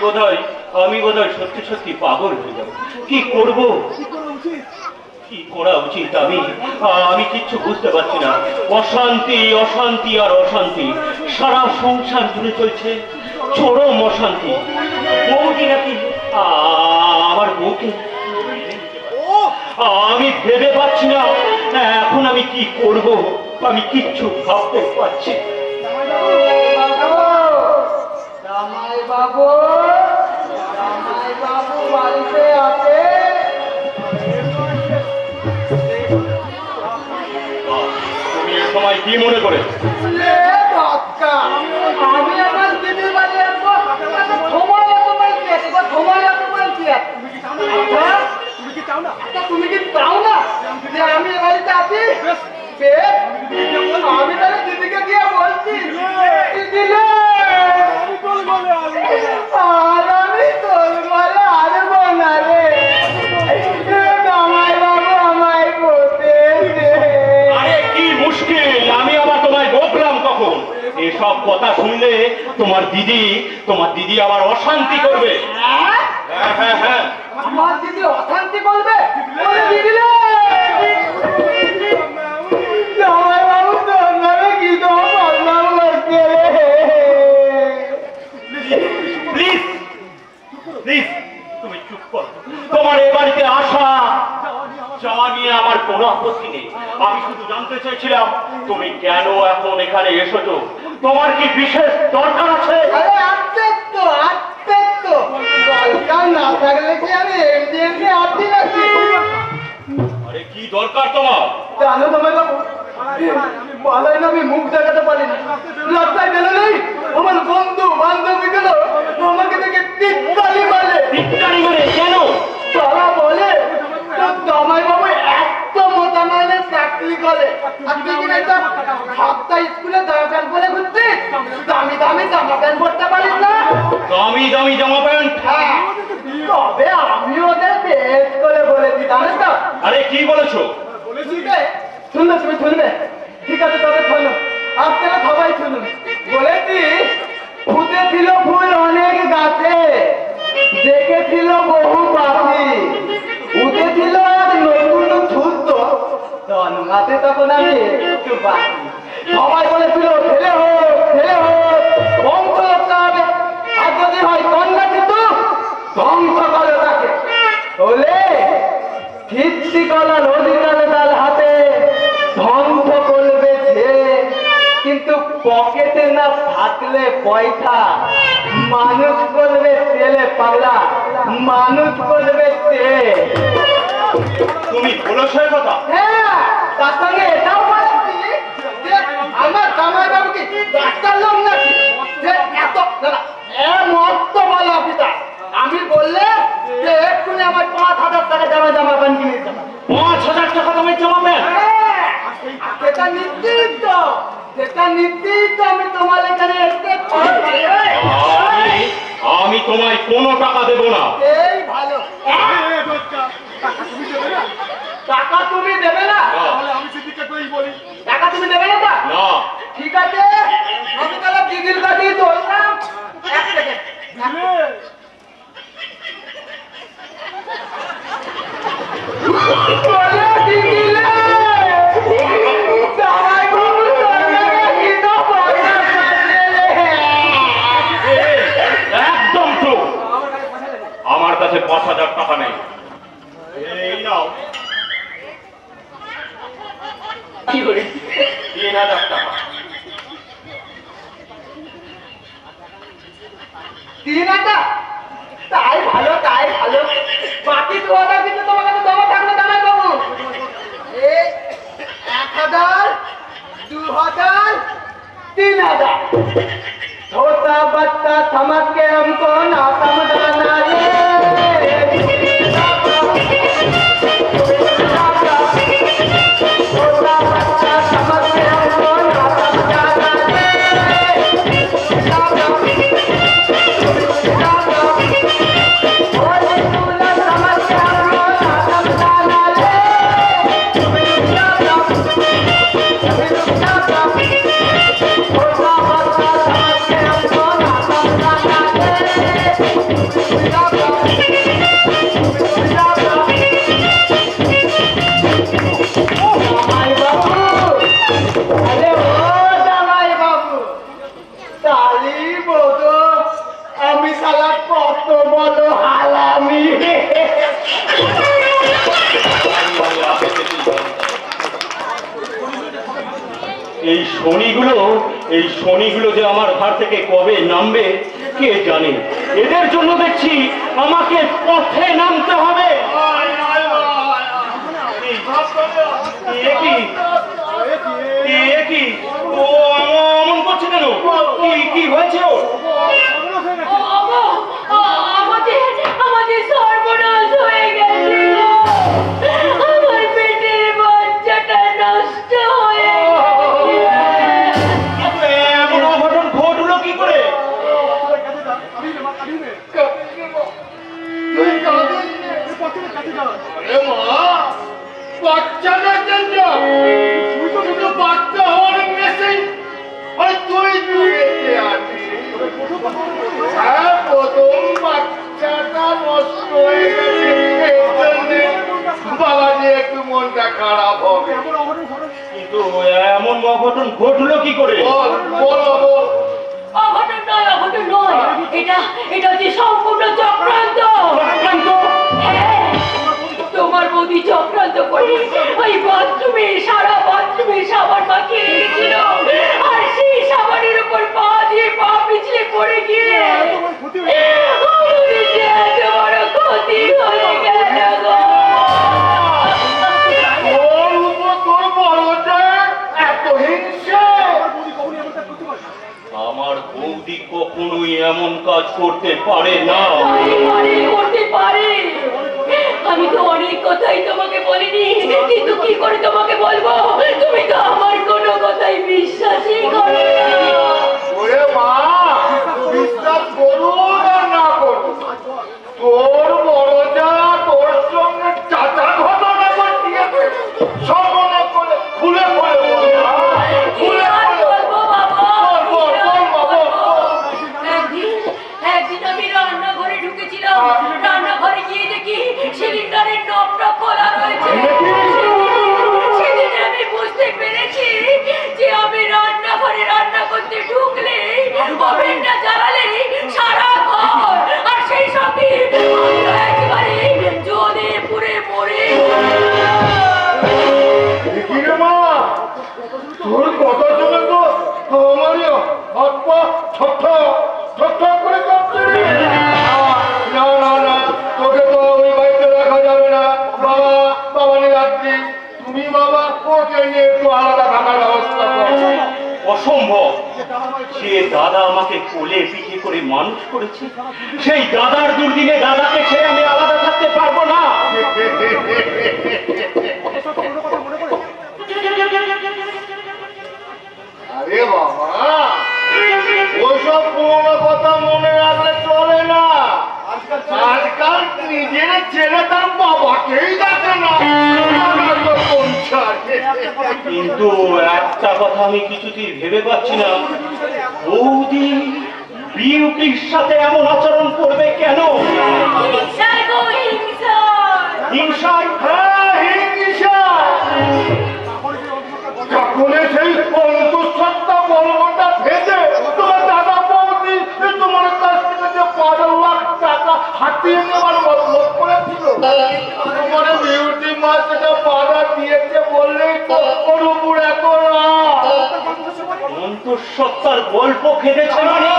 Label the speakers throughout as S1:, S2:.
S1: বোধহয় সত্যি সত্যি পাগল হয়ে যাব। কি করব, কি করা উচিত আমি কিচ্ছু বুঝতে পারছি না। অশান্তি অশান্তি আর অশান্তি, সারা সংসার জুড়ে চলছে চরম অশান্তি। বউটি নাকি আমার বউকে আমি ভেবে পাচ্ছি না এখন আমি কি করব, আমি কিচ্ছু ভাবতে পারছি।
S2: বাড়িতে আছে?
S1: তুমি এ সময় কি মনে করে?
S2: আমি আমার দিদির বাড়ি আসবো, তুমি কি চাও না যে আমি এ বাড়িতে আছি? আমি তাহলে দিদিকে গিয়ে বলছি, আর আমি তোর বলে আসবো না রে। জামাই বাবু আমায় বলতে,
S1: আরে কি মুশকিল, আমি আবার তোমায় বকলাম কখন? এসব কথা শুনলে তোমার দিদি আবার অশান্তি করবে। হ্যাঁ হ্যাঁ,
S2: আমার দিদি অশান্তি করবে? জামাই বাবু তোর নামে কি বদনাম করছে রে।
S1: প্লিজ প্লিজ তুমি চুপ করো। তোমার এ বাড়িতে আসা যাওয়া নিয়ে আমার কোনো আপত্তি নেই। আমি শুধু জানতে চাইছিলাম তুমি কেন এখন এখানে এসেছো? তোমার কি বিশেষ দরকার আছে?
S2: আরে আছে তো দরকার না থাকলে কি আমি এমনি আসি নাকি?
S1: আরে কি দরকার তোমার?
S2: জানো জামাই বাবু, মালায় না আমি মুখ দেখাতে পারি না। রাস্তায় বেরোলেই আমার বন্ধু বান্ধবীগুলো আমাকে দেখে টিটকারি মারে।
S1: কেন?
S2: তারা বলে জামাই বাবু এত মোটা মাইনে চাকরি করে, আর তুই কিনা একটা সপ্তাহ স্কুলে জামা প্যান্ট পরে ঘুরছিস, দামি দামি জামা প্যান্ট পরতে পারিস না?
S1: দামি দামি জামা প্যান্ট?
S2: হ্যাঁ, তবে আমি ওদের বেশ করে বলেছি, জানিস তো?
S1: আরে কি বলেছো?
S2: শুনবে, তুমি শুনবে? ঠিক আছে, তবে শোনো, আপনারা সবাই শুনুন। বলেছি ফুটেছিল ফুল অনেক গাছে, দেখেছিল বহু পাখি, উঠেছিল এক নতুন ছুটত, জন্মাতে তখন আমি একটু বাকি। সবাই বলেছিল ছেলে হোক বংশ রক্ষা হবে, আর যদি হয় কন্যা কিন্তু ধ্বংস করে তাকে। বলে ফিরতি কলা নদীকাল তার হাতে, ধ্বংস করবে সে, কিন্তু পকেটে না থাকলে পয়সা, মানুষ করবে ছেলে পাগলা, মানুষ করবে সে।
S1: তুমি বলেছো এ কথা?
S2: হ্যাঁ, তার সঙ্গে এটাও বলেছি যে আমার জামাই বাবু কি ডাক্তার লোক নাকি যে এত মস্ত বলো অফিসার। আমি বললে যে এক্ষুনি আমার 5,000 টাকা জামা প্যান্ট কিনে দিতে পারে।
S1: 5,000 টাকা দামের জামা প্যান্ট?
S2: সেটা নিশ্চিত আমি তোমার এখানে এসে
S1: আমি তোমায় কোনো টাকা দেব না।
S2: এই ভালো। টাকা তুমি দেবে না?
S3: আমি সিদ্দিককে কই বলি,
S2: টাকা তুমি দেবে না?
S1: না।
S2: ঠিক আছে, আমি তাহলে দিদির কাছেই ধরলাম। এক সেকেন্ড।
S1: একদম তো আমার কাছে 5,000 টাকা নেই। এই নাও 3,000 টাকা।
S2: 3,000? তাই ভালো। বাকি 2,000 কিন্তু তোমার কাছে জমা থাকলে জামাই বাবু। 1,000, 2,000, 3,000। छोटा बच्चा समझ के हमको ना समझाना रे। छोटा बच्चा समझ के हमको ना समझाना रे। छोटा बच्चा समझ के हमको ना समझाना रे।
S1: এই শনিগুলো যে আমার ঘর থেকে কবে নামবে কে জানে। এদের জন্য দেখছি আমাকে পথে নামতে হবে। এ কি ও অমন করছে কেন? কি হয়েছে?
S3: আমাদের সর্বনাশ হয়ে গেছে। আমার পেটের বাচ্চাটা নষ্ট হয়ে গেছে।
S1: এমন অঘটন ঘটলো কি করে?
S2: বাচ্চা হওয়ার মেসেজ তুই প্রথম বাচ্চাটা নষ্ট হয়ে গেছে, বাবাজি একটু মনটা খারাপ হবে।
S1: কিন্তু এমন অঘটন ঘটলো কি করে?
S3: অঘটন নয়, এটা হচ্ছে সম্পূর্ণ চক্রান্ত। হ্যাঁ, তোমার বৌদি চক্রান্ত করে ওই বাথরুমে সারা বাথরুমে সাবান মাখিয়ে রেখেছিল, আর সেই সাবানের উপর পা দিয়ে পা পিছলে পড়ে গিয়ে আমাদের যে এত বড় ক্ষতি হয়ে গেল গো।
S2: তোর বড়টা এত হিংসা?
S1: আমার বৌদি কখনোই এমন কাজ করতে পারে না।
S3: করতে পারে। আমি তো অনেক কথাই তোমাকে বলিনি, কিন্তু কি করে তোমাকে বলবো? তুমি তো আমার কোনো কথাই বিশ্বাসই করো না।
S2: ওরে মা, বিশ্বাস করুন আর না করুন, তোর বড়জা তোর সঙ্গে চাচা ঘটনা ঘটিয়েছে। সব মনে করে খুলে
S3: একদিন আমি রান্নাঘরে ঢুকেছিলাম, রান্নাঘরে গিয়ে দেখি সিলিন্ডারের নবটা খোলা রয়েছে। সেদিন আমি বুঝতে পেরেছি যে আমি রান্নাঘরে রান্না করতে ঢুকলে, ওভেনটা জ্বালালে সারা ঘর আর সেই সঙ্গে আমিও একেবারে জ্বলে পুড়ে মরে।
S2: মা, তোর কথা শুনে তো আমারই হাত পা ঠক করে কাঁপছে রে। না, তোকে তো ওই বাড়িতে রাখা যাবে না। বাবা রাত্রি তুমি বাবা ওকে নিয়ে একটু আলাদা থাকার ব্যবস্থা করো।
S1: অসম্ভব। যে দাদা আমাকে কোলে পিঠে করে মানুষ করেছে, সেই দাদার দুর্দিনে দাদাকে ছেড়ে আমি আলাদা থাকতে পারবো না।
S2: আরে বাবা, ওইসব পুরোনো কথা মনে রাখলে চলে না। আজকাল নিজের ছেলে তার বাবাকেই দেখে না।
S1: কিন্তু একটা কথা আমি কিছুতেই ভেবে পাচ্ছি না, বৌদি বিউটির সাথে এমন আচরণ করবে কেন? হিংসায়?
S2: হ্যাঁ, হিংসা। যখন সেই অন্তঃসত্ত্বা বলবটা ভেজে তোমার দাদা বৌদি তোমার কাছ থেকে যে 12 লাখ টাকা হাতিয়ে নেওয়ার মতলব করেছিল, তোমার বিউটি মা সেটা বাধা দিয়েছে বললেই তো ওর উপর এত রাগ।
S1: অন্তঃসত্ত্বার গল্প খেলেছে মানে?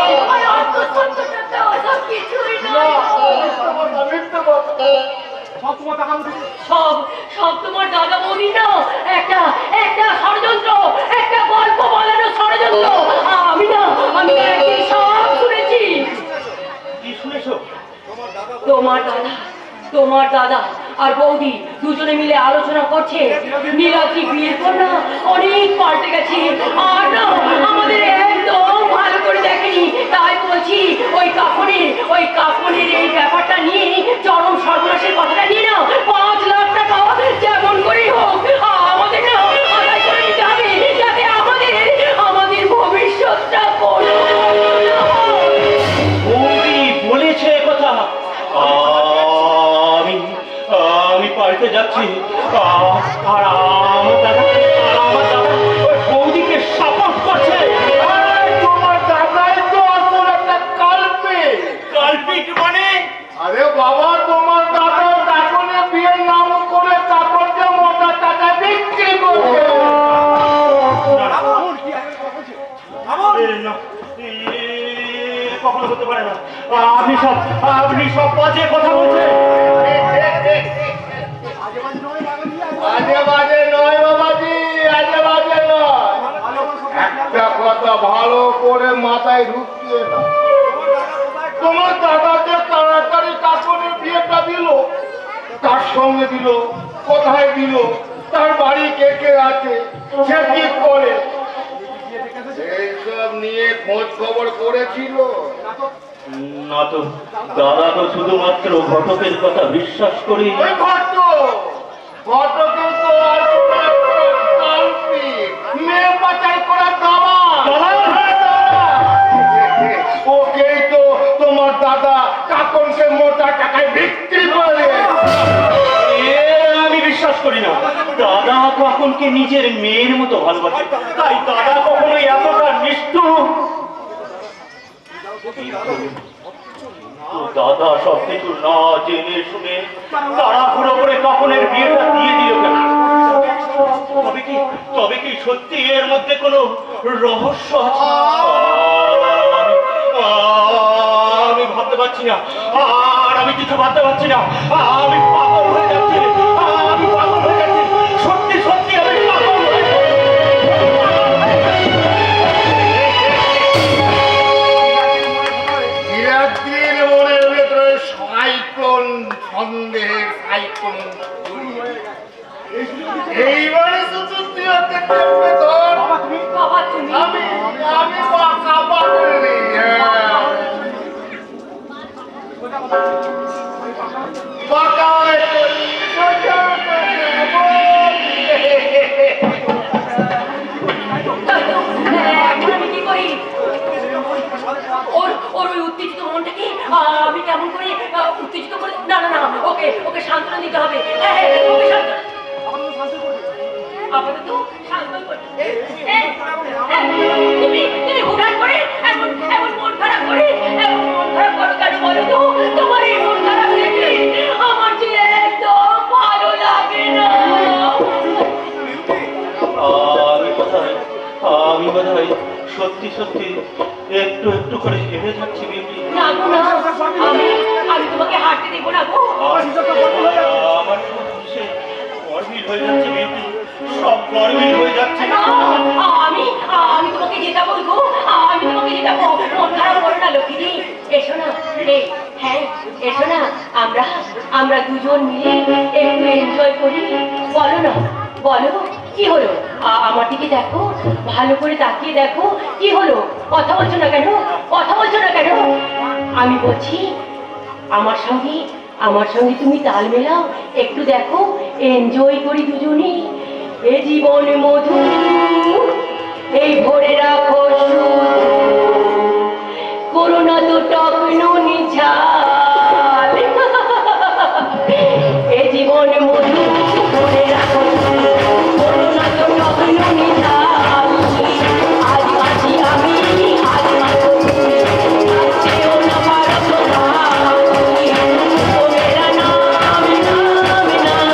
S3: সব তোমার দাদা বৌদি না, একটা ষড়যন্ত্র, একটা গল্প বানানো ষড়যন্ত্র। আমি একদিন সব শুনেছি।
S1: কি শুনেছো?
S3: তোমার দাদা আর বৌদি দুজনে মিলে আলোচনা করছে নীলাদ্রি বিয়ের পর না অনেক পাল্টে গেছে, আর না আমাদের একদম ভালো করে দেখেনি। তাই বলছি ওই কাফনের এই ব্যাপারটা নিয়ে, চরম সর্বনাশের কথাটা নিয়ে না 5 লাখ টাকা যেমন করেই হোক আমাদের না আদায় করে নিতে হবে, যাতে আমাদের ভবিষ্যৎটা কোনো
S1: বৌদি বলেছে কথা। আমি পাল্টে যাচ্ছি। আর আমার দাদা ওই বৌদিকে সাপোর্ট করছে।
S2: তোমার দাদাই তো আসল একটা কাল্পিক।
S1: কাল্পিক মানে?
S2: আরে বাবা, তোমার দাদা কাকনে বিয়ের নাম করে তারপর যে মোটা টাকা বিক্রি করছে।
S1: কখনো হতে পারে না। আপনি সব বাজে কথা বলছেন।
S4: আজে বাজে নয় বাবাজি, আজে বাজে নয়। একটা কথা ভালো করে মাথায় ঢুকিয়ে দাও। তোমার দাদাকে তাড়াতাড়ি কাকুনের বিয়েটা দিল, তার সঙ্গে দিল, কোথায় দিল, তার বাড়ি কে কে আছে, সে কি করে, এইসব নিয়ে খোঁজ খবর করেছিল?
S1: না তো, দাদা তো শুধুমাত্র ঘটকের কথা বিশ্বাস করি।
S4: ওই ঘটকেও তো আসলে একটা কাল্পিক, মেয়ে পাচার করার দালাল। ওকেই তো তোমার দাদা কাকনকে মোটা টাকায় বিক্রি করে।
S1: আমি বিশ্বাস করি না। দাদা কাকনকে নিজের মেয়ের মতো ভালোবাসে, তাই দাদা কখনোই এতটা নিষ্ঠুর। দাদা সবকিছু না জেনে শুনে তাড়াহুড়ো করে কাকনের বিয়েটা দিয়ে দিল কেন? তবে কি সত্যি এর মধ্যে কোনো রহস্য আছে? আমি ভাবতে পারছি না, আর আমি কিছু ভাবতে পারছি না। আমি পাগল হয়ে যাচ্ছি, আমি পাগল হয়ে যাচ্ছি, সত্যি সত্যি আমি পাগল হয়ে যাচ্ছি।
S4: বিরাটির মনের ভেতরে সাইক্লোন, সন্দেহের সাইক্লোন। এইবারে শুধু তুই ওকে দেখবে ধর।
S3: বাবা তুমি
S4: আমি বাঁকা পাগলি। বাঁকা হয়ে পড়ি, সোজা করে
S3: এখন আমি কি করি? ওর ওই উত্তেজিত মনটাকে আমি কেমন করে উত্তেজিত করে, না না না, ওকে সান্ত্বনা দিতে হবে। ওকে সান্ত্বনা আপাতত শান্ত করতে। তুমি হুড়াট করে এমন মন খারাপ করে, এমন মন খারাপ করো কেন বলো তো? তোমার এই মন খারাপ দেখলে আমার যে একদম ভালো লাগে না।
S1: আমি বোধহয় সত্যি সত্যি একটু একটু করে হেরে যাচ্ছি। বিউটি,
S3: না গো না, আমি তোমাকে হাঁটতে দেবো না গো।
S1: আমার সে গরমিল হয়ে যাচ্ছে। বিউটি, সব গরমিল হয়ে যাচ্ছে।
S3: না, আমি তোমাকে যেতে বলবো, আমি তোমাকে যেতে বলবো। মন খারাপ করো না লক্ষ্মী, এসো না। হ্যাঁ এসো না, আমরা দুজন মিলে একটু এনজয় করি। বলো না, বলো কি হলো? আমার দিকে দেখো, ভালো করে তাকিয়ে দেখো। কি হলো? কথা বলছো না কেন? কথা বলছো না কেন? আমি বলছি আমার সঙ্গে তুমি তাল মেলাও, একটু দেখো, এনজয় করি দুজনে। এ জীবন মধু, এই ভরে রাখো শুধু, করোনা তো টক নুনি ঝাল। এ জীবন মধু, ভরে রাখো শুধু, করোনা তো টক নুনি ঝাল। আজ আছি আমি, আজ আছো তুমি, আজ চেয়েও না পারো তুমি। ও মেরা নাম, নাম, নাম, নাম।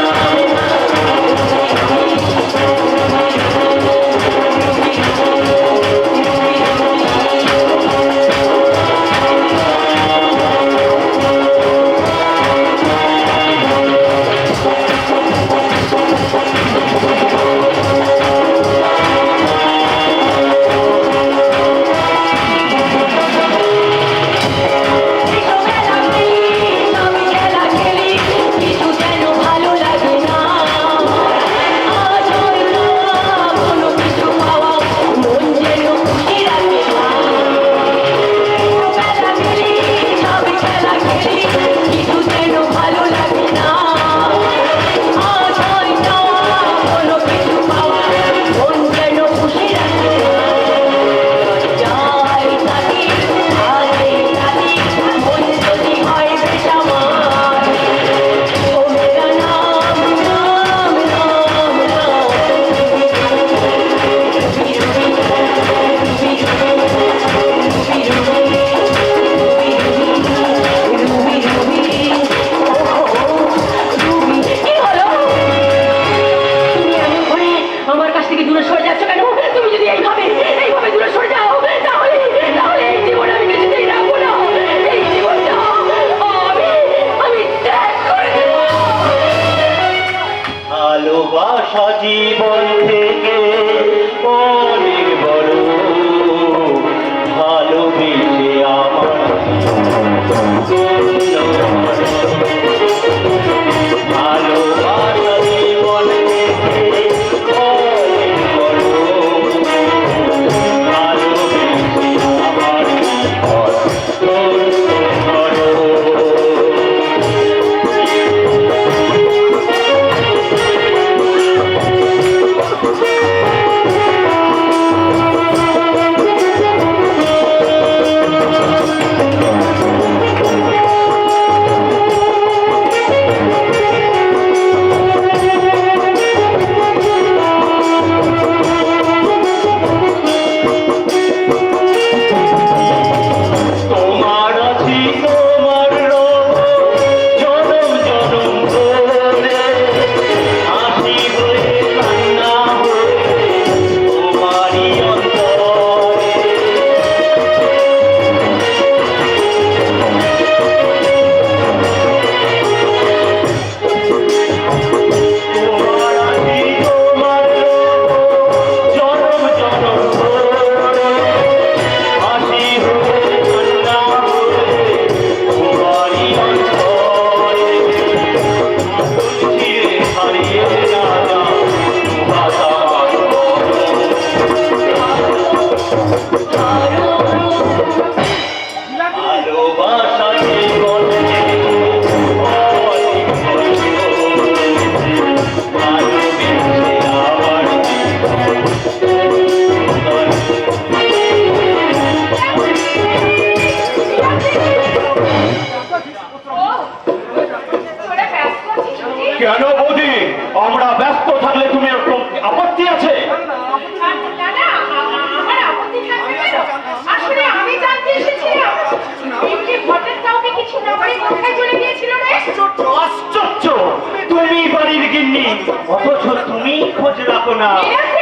S1: অথচ তুমি খোঁজ রাখো না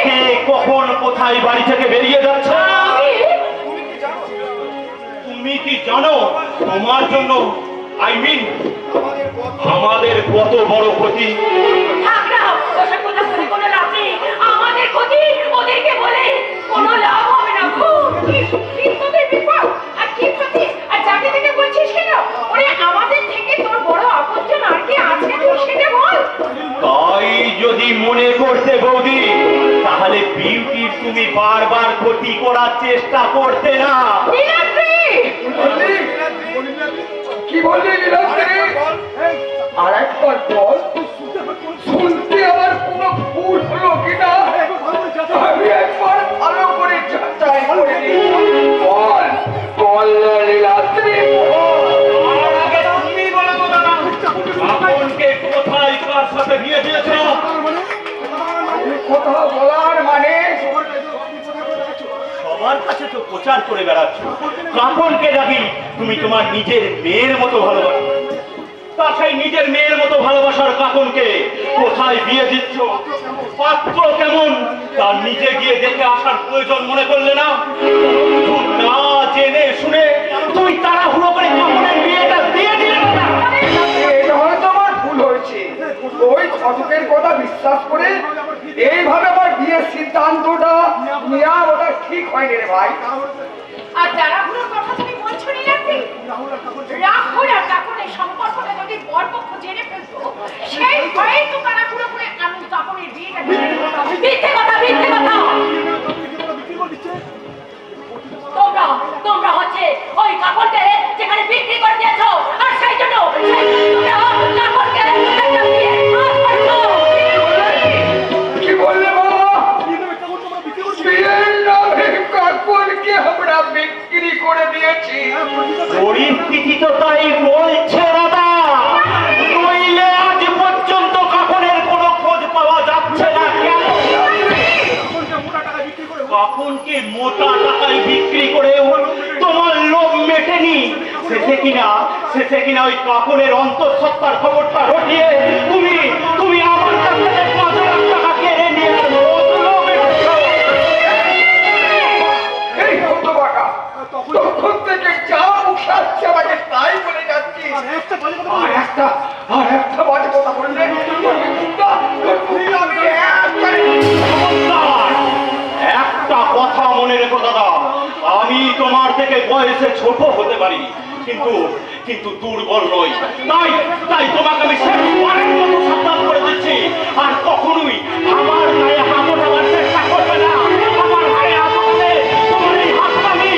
S1: কে কখন কোথায় বাড়ি থেকে বেরিয়ে যাচ্ছে। তুমি কি জানো তোমার জন্য আমাদের কত বড় ক্ষতি।
S3: থাক না, ওসব কথা বলে কোনো লাভ নেই। আমাদের ক্ষতি ওদেরকে বলে কোনো লাভ হবে না।
S5: কি তোদের বিপদ আর কি ক্ষতি আর যাকে থেকে বলছিস কেন? ওরে আমাদের থেকে তোর বড় আপনজন আর কি আছে তুই সেটা বল।
S1: তাই যদি মনে করতে বৌদি, তাহলে বিউটির তুমি বারবার ক্ষতি করার চেষ্টা করতে না।
S2: কি বললি নীলাদ্রি? আর একবার বল, শুনতে আমার কোনো ভুল হলো কিনা আমি একবার ভালো করে যাচাই করে নিই। বল বল নীলাদ্রি,
S1: আর আগে তুমি বলো তো দাদা, আপনকে কোথায় কার সাথে বিয়ে দিয়েছ?
S2: কথা বলার মানে
S1: সবার কাছে তো প্রচার করে বেড়াচ্ছ কাপনকে নাকি তুমি তোমার নিজের মেয়ের মতো ভালোবাসো। তা সেই নিজের মেয়ের মতো ভালোবাসার কাপনকে কোথায় বিয়ে দিচ্ছ, পাত্র কেমন তার নিজে গিয়ে দেখে আসার প্রয়োজন মনে করলে না? না জেনে শুনে তুমি তাড়াহুড়ো করে কাপনের বিয়েটা দিয়ে দিলে না।
S2: এটা হয়তো আমার ভুল হয়েছে। ওই ঘটকের কথা বিশ্বাস করে এইভাবে আমার বিয়ের সিদ্ধান্তটা নেওয়া ওটা ঠিক হয়নি রে ভাই।
S5: আর তাড়াহুড়োর কথা তুমি বলছো নীলাদ্রি? রাহুল আর কাকুনের সম্পর্কটা যদি বরপক্ষ জেনে ফেলতো, সেই ভয়েই তো তাড়াহুড়ো করে আমি কাকুনের বিয়েটা দিয়ে দিতাম।
S3: মিথ্যে কথা, মিথ্যে কথা। তোমরা হচ্ছে ওই কাপড়কে যেখানে বিক্রি করে দিয়েছো, আর সেই জন্য তোমরা কাপড়কে একটা বিয়ের ফাঁস করেছো।
S2: কি বললে বাবা? বিয়ের নামে কাকুনকে আমরা বিক্রি করে দিয়েছি।
S1: পরিস্থিতি তো তাই বলছে দাদা, নইলে আজ পর্যন্ত কাপনের কোনো খোঁজ পাওয়া যাচ্ছে না কেন? কাপনকে মোটা টাকায় বিক্রি করেও তোমার লোভ মেটেনি। শেষে কিনা ওই কাপনের অন্তঃসত্ত্বার খবরটা রটিয়ে তুমি আমার কাছ থেকে 5 লাখ টাকা কেড়ে নিয়ে বদলো মেটেছো।
S2: এই হতো বাটা, তখন থেকে যা মুখে আসছে আমাকে তাই বলে যাচ্ছি। আর একটা বাজে কথা বললে
S1: একটা কথা মনে রেখো দাদা, আমি তোমার থেকে বয়সে ছোট হতে পারি, কিন্তু দুর্বল নই। তাই তোমাকে আমি শেষবারের মতো সাবধান করে দিচ্ছি, আর কখনোই আমার গায়ে হাত ওঠাবার চেষ্টা করবে না। আমার গায়ে হাত ওঠালে তোমার এই হাতটা আমি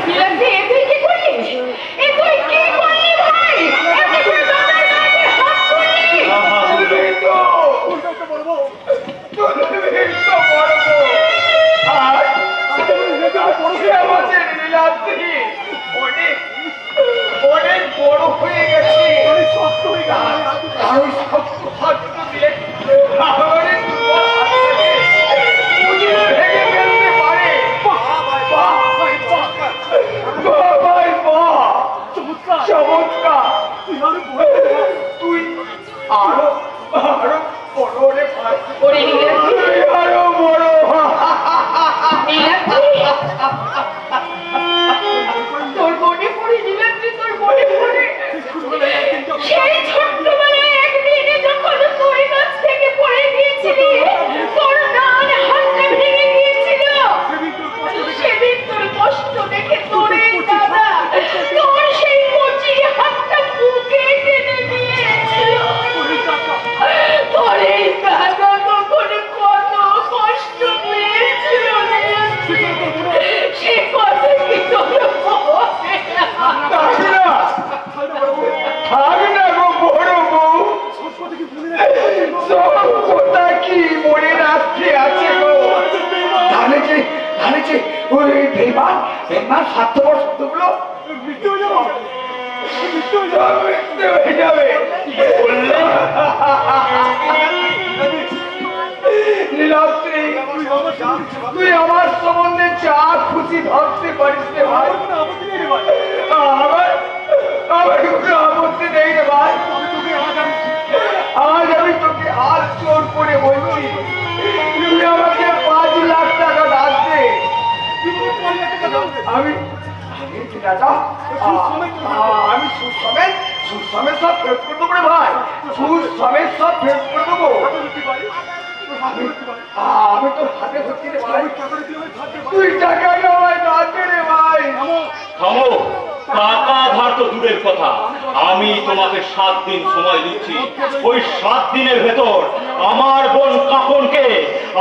S5: নীলাদ্রি, এ তুই কি করলিস? এ তুই কি করলি ভাই? এমনি করে দাদার গায়ে হাত তুললি?
S2: তুলবেই তো বলবো। আর সে আমাদের নীলাদ্রি অনেক বড় হয়ে গেছে। আর ওই শক্ত হাতগুলো দিয়ে আমাদের দুর্বল হাতটাকে বুঝিয়ে ভেঙে ফেলতে পারে। চমৎকার! তুই আরো বড় রে ভাই,
S5: ওরে নীলাদ্রি,
S2: তুই আরো বড়।
S5: নীলাদ্রি, তোর মনে পড়ে নীলাদ্রি, তোর মনে পড়ে সেই ছোট্টবেলায় একদিনে যখন তুই গাছ থেকে পড়ে গিয়েছিলি, তোর ডান হাতটা ভেঙে গিয়েছিল। সেদিন তোর কষ্ট দেখে তোর এই দাদা তোর সেই কচি হাতটা বুকে টেনে নিয়েছিল। তোর এই দাদা তখন কত কষ্ট পেয়েছিল নীলাদ্রি, সে কথা কি তোর মনে আছে?
S2: থাক না গো বড় বউ, সব কথা কি মনে রাখতে আছে গো? তাহলে যে ওই বেইমান স্বার্থপর শব্দগুলো মৃত্যু হয়ে যাবে। নীলাদ্রি, তুই আমার সম্বন্ধে যা খুশি ভাবতে পারিস রে ভাই।
S4: আমার কোনো আপত্তি নেই রে ভাই। আজ আমি তোকে হাত জোর করে বলছি, তুই আমাকে 5 লাখ টাকা দান দে। আমি আমি সুদ সমেত সব ফেরত করে দেবো রে ভাই, সুদ সমেত সব ফেরত করে দেবো। আমি তোর হাতে ধরছি রে ভাই, তুই টাকা নেওয়াই দান দে রে ভাই।
S1: থামো, টাকা ধার তো দূরের কথা, আমি তোমাকে 7 দিন সময় দিচ্ছি। ওই 7 দিনের ভেতর আমার বোন কাপনকে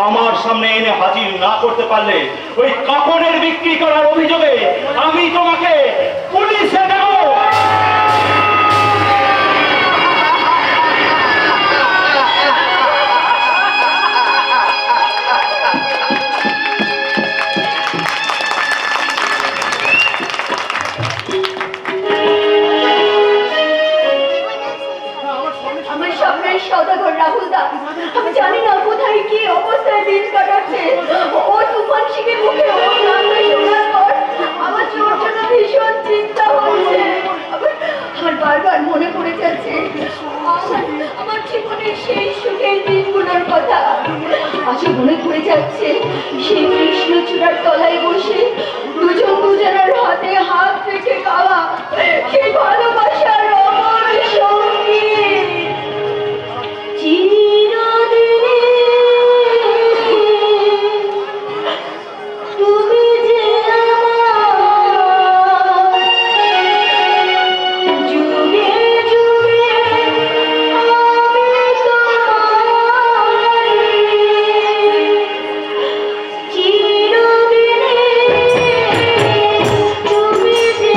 S1: আমার সামনে এনে হাজির না করতে পারলে ওই কাপনের বিক্রি করার অভিযোগে আমি তোমাকে পুলিশে দেব।
S5: আমার স্বপ্নের সওদাগর রাহুল দা, আমি জানি না কোথায় কি অবস্থায় দিন কাটাচ্ছে। ও তুফান শিখে মুখে ওর নামটা শোনার পর আমার ওর জন্য ভীষণ চিন্তা হচ্ছে। আমার বারবার মনে পড়ে যাচ্ছে আমার জীবনের সেই সুখের দিনগুলোর কথা। আজও মনে পড়ে যাচ্ছে সেই কৃষ্ণচূড়ার তলায় বসে দুজন দুজনের হাতে হাত রেখে খাওয়া সেই ভালোবাসার অমর সঙ্গী। চিরদিনে তুমি যে আমার, যুগে যুগে আমি তোমারি। চিরদিনে তুমি যে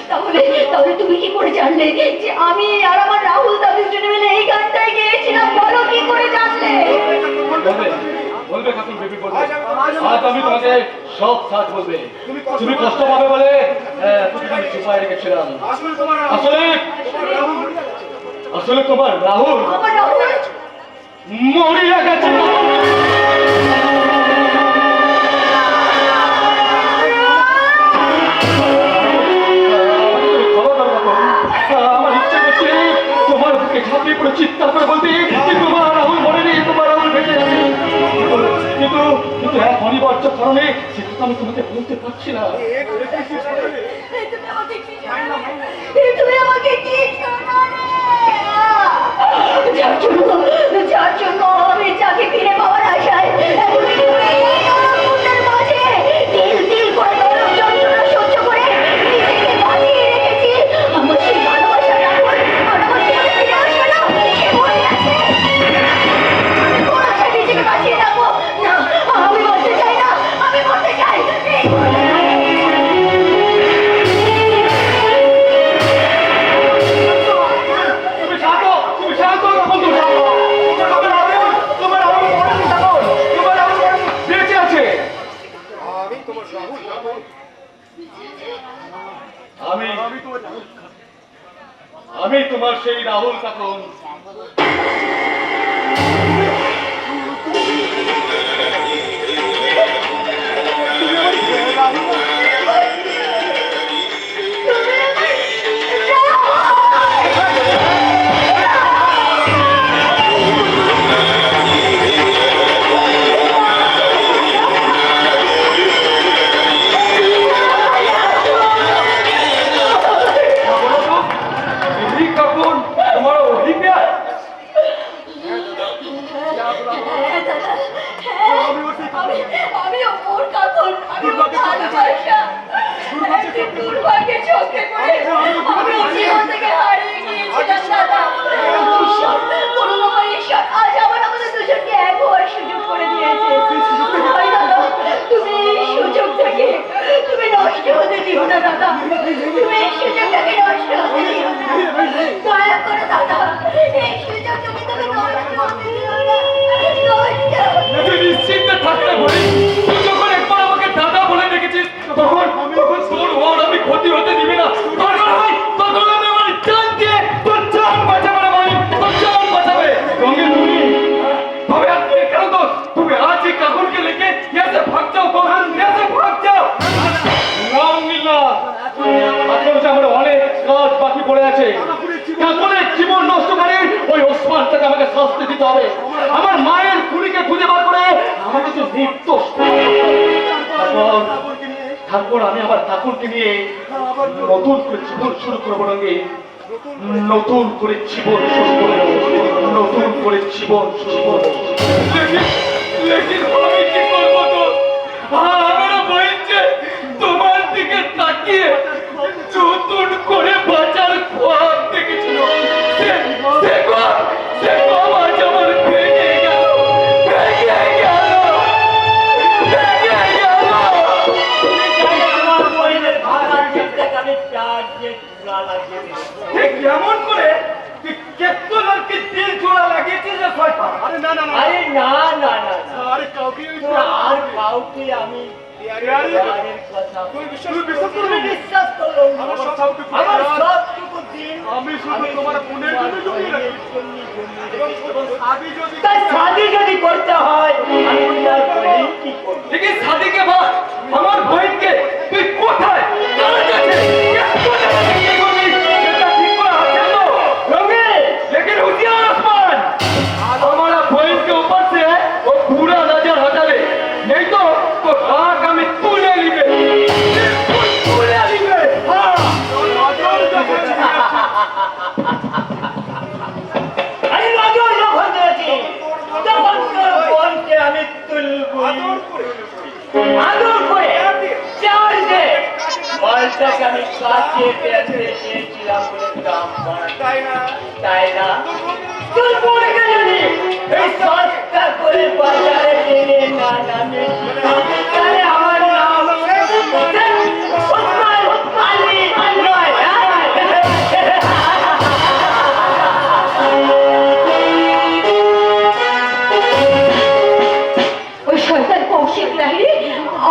S5: তাহলে তাহলে তুমি কি করে জানলে যে আমি আর আমার রাহুল দা দুজনে মিলে এই গানটাই গেয়েছিলাম? বলো কি করে জানলে?
S6: বলবে কাকুর বেবি বলবে আজ আমি তোমাকে সব সাজ বলবে তুমি কষ্ট পাবে বলে তুমি আমি চুপায় রেখেছিলাম আসলে আসলে তোমার রাহুল
S3: আমার রাহুল
S6: মরিয়া গেছে আমার ইচ্ছে করছে তোমার বুকে ঝাঁপিয়ে পড়ে চিৎকার করে বলতে যে তোমার রাহুল মরেনি, তোমার রাহুল বেঁচে আছে। কিন্তু কিন্তু এক অনিবার্য কারণে সে কথা আমি তোমাকে বলতে পারছি না।
S3: তুমি আমাকে কি শোনালে? যার জন্য আমি যাকে ফিরে পাওয়ার আশায় এতদিন ধরে এই নরককুণ্ডের মাঝে তিল তিল করে নরক যন্ত্রণা সহ্য করে নিজেকে বাঁচিয়ে রেখেছি। আমার সেই ভালোবাসার রাহুল আর আমার জীবনে ফিরে আসবে না, সে মরে গেছে। আমি কোন আশায় নিজেকে বাঁচিয়ে রাখবো? না, আমি মরতে চাই না, আমি মরতে চাই।
S6: তুমি শান্ত, তুমি শান্ত, বন্ধু শান্ত। তোমার রাহুল মরেনি শান্ত, তোমার রাহুল বেঁচে আছে। আমি তোমার সেই রাহুল কাকুন।
S3: আমি ওর কাকুর আমি ওর ভালোবাসা একদিন দুর্ভাগ্যের চোখে পড়ে আমি জীবন থেকে হারিয়ে গিয়েছিলাম দাদা। ঈশ্বর করুণাময় ঈশ্বর আজ আবার আমাদের দুজনকে এক হওয়ার সুযোগ করে দিয়েছে। ভাই দাদা, তুমি এই সুযোগটাকে তুমি নষ্ট হতে দিও না দাদা, তুমি এই সুযোগটাকে নষ্ট হতে দিও না। দয়া করে দাদা, এই সুযোগটাকে তুমি নষ্ট হতে দিও না।
S6: তুই নিশ্চিন্তে থাকতে বলি, তুই যখন একবার আমাকে দাদা বলে দেখেছিস তখন তোর ওর আমি ক্ষতি হতে দিবি না। তখন আমি আমার জান দিয়ে তোর জান বাঁচাবে না ভাই, তোর জান বাঁচাবে। রঙের তুমি তবে আর তুমি কেন তো তুমি আজ এই কাকুরকে লেগে ইয়াতে ভাগ যাও, কখন ইয়াতে ভাগ যাও। রঙিলা এখন যে আমার অনেক কাজ বাকি পড়ে আছে। কাকুরের জীবন নষ্ট করে ওই ওসমানটাকে আমাকে শাস্তি দিতে হবে। আমার মায়ের খুনিকে খুঁজে বার করে আমাকে তো নির্দোষ তারপর আমি আবার ঠাকুরকে নিয়ে নতুন করে জীবন শুরু করবো। রঙে নতুন করে জীবন শুরু করে নতুন করে জীবন শুরু করবো। লেকিন আমি কি করবো তো? আমারও বলছে তোমার দিকে তাকিয়ে নতুন করে বাঁচার খোয়াব দেখেছিল। সে আজ আমার ভেঙে গেল, ভেঙে গেল, ভেঙে গেল। কেমন করে তুই কেতলারকে দিল জোড়া লাগিয়েছিস রে শয়তান?
S1: আরে না না না,
S2: আরে না না না না,
S1: আরে কাউকে
S2: আর কাউকে আমি প্যারের কথা
S1: তুই বিশ্বাস করো
S2: তুমি বিশ্বাস করো না।
S1: আমার সবটুকু
S2: আমার
S1: প্যার,
S2: সবটুকু দিন
S1: আমি শুধু তোমার পুনের জন্য জমিয়ে রাখি। এবং শাদি যদি
S2: তাই শাদি যদি করতে হয় আমি তোমার বলি কি করব?
S6: দেখি সাদিকে বা আমার বইনকে তুই কোথায় কার কাছে কোথায় কি করবি সেটা ঠিক করে আছে তো রঙে। लेकिन हुशियार आसमान हमारा बहन के ऊपर से वो पूरा नजर हटा ले, नहीं तो आग हमें तूने लिबे तूने लिबे। हाँ
S2: আরে নজর যখন দিয়েছি তখন তোর বোনকে আমি তুলবো আদর করে চার দে বলটাকে আমি কাছে পেতে চেয়েছিলাম বলে দাম
S1: তাই না
S2: তাই না তুই পড়ে গেলি এই সস্তা করে বাজারে কিনে না নামে তাহলে আমার নাম ওসমান আলী নয়।
S3: ঠিক লাহিড়ি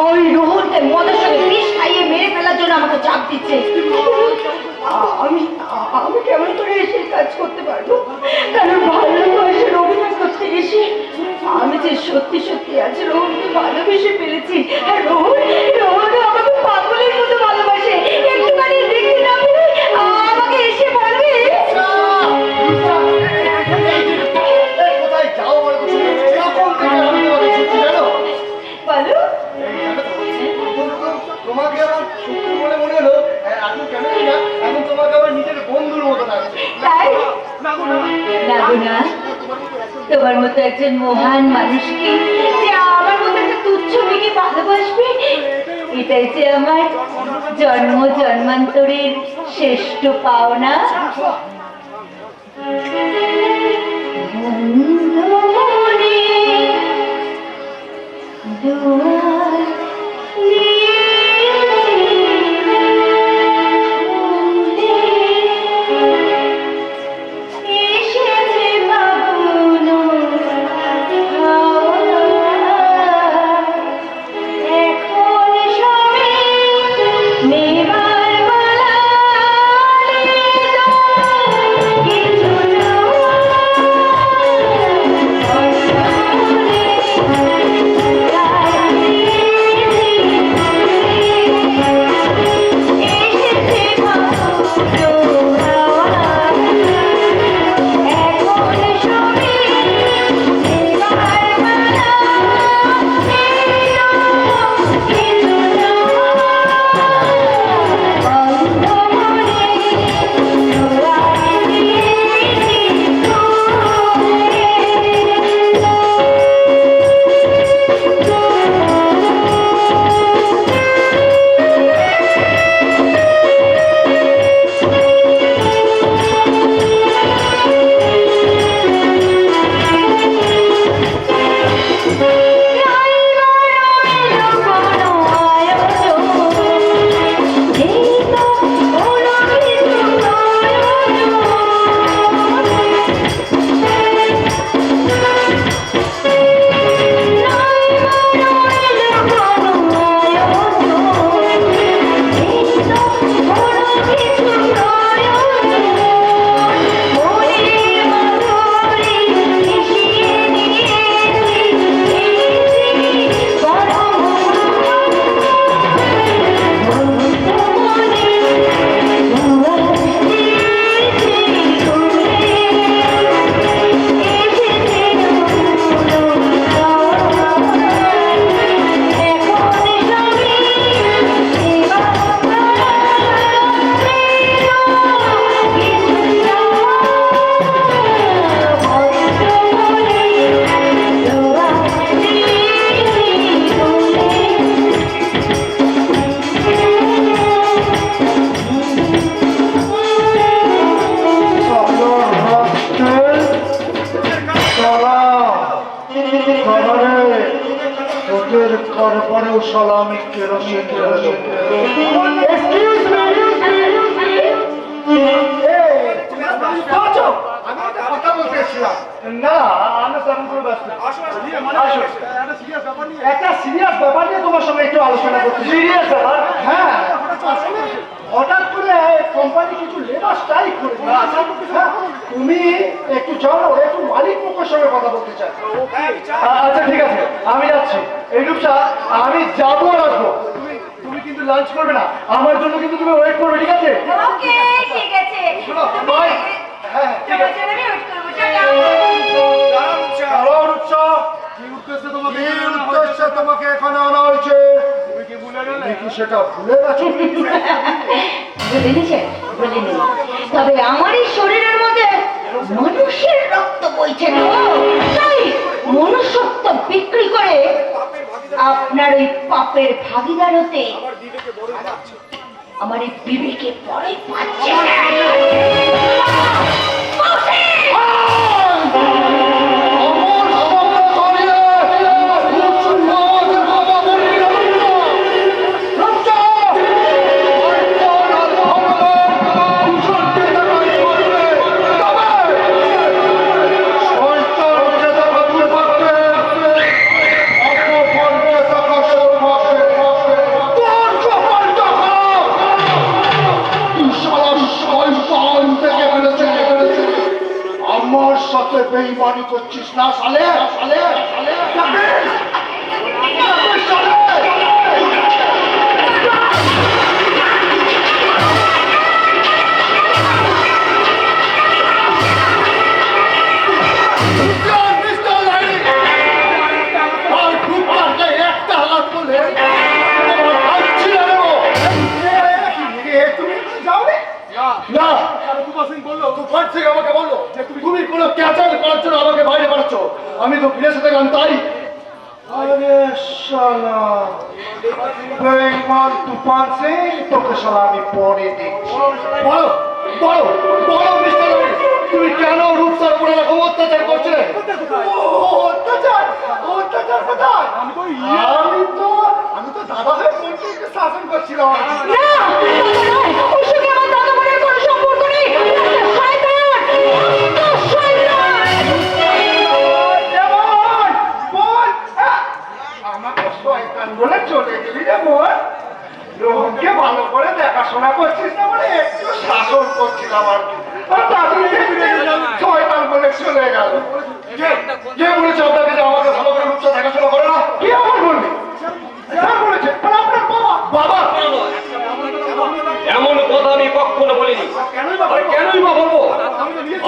S3: ওই রোহনকে মদের সঙ্গে বিষ খাইয়ে মেরে ফেলার জন্য আমাকে চাপ দিচ্ছে। আমি আমি কেমন করে এসে কাজ করতে পারবো? কারণ ভালোবাসার অভিনয় করতে এসে আমি যে সত্যি সত্যি আজ রোহনকে ভালোবেসে ফেলেছি। আর রোহন আমাকে পাগলের মতো ভালোবাসে। একটুখানি দেখতে না পেলে আমাকে এসে বলবে
S2: কোথায় যাও বলো তো? এরকম থেকে আমি তোমাকে ছুটি জানো?
S3: বলো।
S2: তোমাকে আমার শত্রু বলে মনে হলো, এখন কেন জানি না, এখন তোমাকে আমার নিজের বন্ধুর মতো লাগছে।
S3: তাই লাগো না? তোমার মতো একজন মহান মানুষকে যে আমার মতো একটা তুচ্ছ মেয়েকে ভালোবাসবে, এটাই যে আমার জন্ম জন্মান্তরের শ্রেষ্ঠ পাওনা। বন্ধুমনে দুয়ার এসেছে বাবুল এখন সবে নেবার বলা কিছু
S2: সালামি কেরোসিন কথা বলতে এসেছিলাম। না আমি তেমন করে ব্যস্ত। একটা সিরিয়াস ব্যাপার নিয়ে তোমার সঙ্গে একটু আলোচনা করতে। সিরিয়াস ব্যাপার? হ্যাঁ, হঠাৎ করে কোম্পানি কিছু লেবার স্ট্রাইক করে। তুমি একটু জানো, একটু মালিক পক্ষের সঙ্গে কথা বলতে চাই। আচ্ছা ঠিক আছে, আমি যাচ্ছি। এই রূপসা, আমি যাবো আর আসবো। তুমি কিন্তু লাঞ্চ করবে না, আমার জন্য কিন্তু তুমি ওয়েট করবে, ঠিক আছে?
S3: ওকে, ঠিক আছে।
S2: বাই। হ্যাঁ ঠিক আছে। দাঁড়াও রূপসা, কি উদ্দেশ্যে তোমাকে এখানে আনা হয়েছে? তুমি কি ভুলে গেলে? কি সেটা ভুলে গেছো?
S3: বলিনি, তবে আমার এই শরীরের মধ্যে মানুষের রক্ত বইছে তো, তাই মনুষ্যত্ব বিক্রি করে আপনার ওই পাপের ভাগিদার হতে আমার এই বিবেকে পরে পাচ্ছে।
S2: সংস্থার
S4: সাথে বেঈমানি করছিস না শালে শালে শালে না তুফান সিং আমাকে বললো যে তুমি কোনো ক্যাচার করার জন্য আমাকে বাইরে পাঠাচ্ছ। আমি তো ফিরে এসে গেলাম তাই। আরে শালা বেঈমান তুফান সিং, তোকে শালা আমি পরে দেখছি। বলো বলো বলো মিস্টার রবি, তুমি কেন রূপসার উপরে এরকম অত্যাচার করছিলে? অত্যাচার অত্যাচার কোথায়? আমি তো দাদা হয়ে মন্ত্রীকে শাসন করছিলাম।
S5: না ওর সঙ্গে আমার দাদা বোনের কোনো সম্পর্ক নেই।
S4: আমাকে শয়তান বলে চলে গেলি রে বোন। রোহনকে ভালো করে দেখাশোনা করছিস না বলে একটু শাসন করছিলাম আর কি, আর তাড়াতাড়ি শয়তান বলে চলে গেল। কে বলেছে আপনাকে যে আমাকে ভালো করে রূপসা দেখাশোনা করে না? কি আমার বলবি? বলেছে আপনার বাবা। বাবা
S1: এমন কথা আমি কখনো বলিনি। আর কেনই বা বলবো?